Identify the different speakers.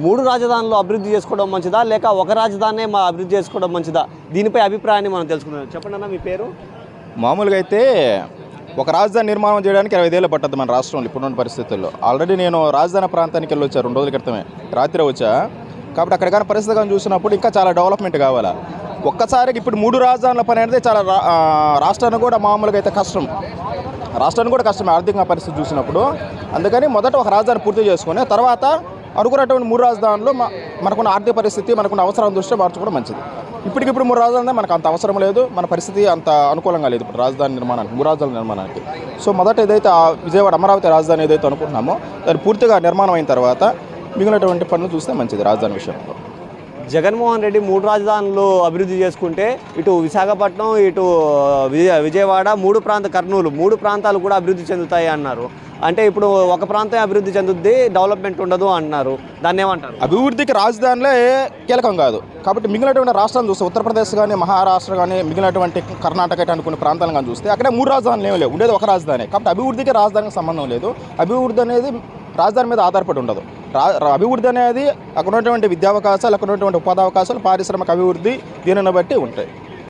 Speaker 1: మూడు రాజధానులు అభివృద్ధి చేసుకోవడం మంచిదా, లేక ఒక రాజధానే మా అభివృద్ధి చేసుకోవడం మంచిదా? దీనిపై అభిప్రాయాన్ని మనం తెలుసుకుందాం. చెప్పండి అన్న, మీ పేరు?
Speaker 2: మామూలుగా అయితే ఒక రాజధాని నిర్మాణం చేయడానికి 25 ఏళ్ళు పట్టద్దు మన రాష్ట్రంలో ఇప్పుడున్న పరిస్థితుల్లో. ఆల్రెడీ నేను రాజధాని ప్రాంతానికి వెళ్ళి వచ్చా 2 రోజుల క్రితమే, రాత్రి వచ్చా. కాబట్టి అక్కడ కానీ పరిస్థితి కానీ చూసినప్పుడు ఇంకా చాలా డెవలప్మెంట్ కావాలా. ఒక్కసారికి ఇప్పుడు 3 రాజధానుల పని అనేది చాలా రాష్ట్రానికి కూడా మామూలుగా అయితే కష్టం, రాష్ట్రానికి కూడా కష్టమే ఆర్థికంగా పరిస్థితి చూసినప్పుడు. అందుకని మొదట ఒక రాజధాని పూర్తి చేసుకుని తర్వాత అనుకున్నటువంటి 3 రాజధానులు మనకున్న ఆర్థిక పరిస్థితి, మనకున్న అవసరం దృష్ట్యా మార్చుకోవడం మంచిది. ఇప్పటికిప్పుడు 3 రాజధానులు మనకు అంత అవసరం లేదు, మన పరిస్థితి అంత అనుకూలంగా లేదు ఇప్పుడు రాజధాని నిర్మాణానికి, 3 రాజధానుల నిర్మాణానికి. సో మొదట ఏదైతే విజయవాడ అమరావతి రాజధాని ఏదైతే అనుకుంటున్నామో దాన్ని పూర్తిగా నిర్మాణం అయిన తర్వాత మిగిలినటువంటి పనులు చూస్తే మంచిది రాజధాని విషయంలో.
Speaker 1: జగన్మోహన్ రెడ్డి 3 రాజధానులు అభివృద్ధి చేసుకుంటే ఇటు విశాఖపట్నం, ఇటు విజయవాడ, 3 కర్నూలు 3 ప్రాంతాలు కూడా అభివృద్ధి చెందుతాయి అన్నారు. అంటే ఇప్పుడు ఒక ప్రాంతం అభివృద్ధి చెందుద్ది, డెవలప్మెంట్ ఉండదు అంటున్నారు. దాన్ని ఏమంటారు?
Speaker 2: అభివృద్ధికి రాజధానిలే కీలకం కాదు. కాబట్టి మిగిలినటువంటి రాష్ట్రాలు చూస్తే ఉత్తరప్రదేశ్ కానీ, మహారాష్ట్ర కానీ, మిగిలినటువంటి కర్ణాటక అనుకునే ప్రాంతాలను కానీ చూస్తే అక్కడ 3 రాజధానులు ఏమి లేవు, ఉండేది ఒక రాజధాని. కాబట్టి అభివృద్ధికి రాజధానికి సంబంధం లేదు. అభివృద్ధి అనేది రాజధాని మీద ఆధారపడి ఉండదు. అభివృద్ధి అనేది అక్కడ ఉన్నటువంటి విద్యావకాశాలు, అక్కడ ఉన్నటువంటి ఉపాధి అవకాశాలు, పారిశ్రామిక అభివృద్ధి దీనిని బట్టి ఉంటాయి.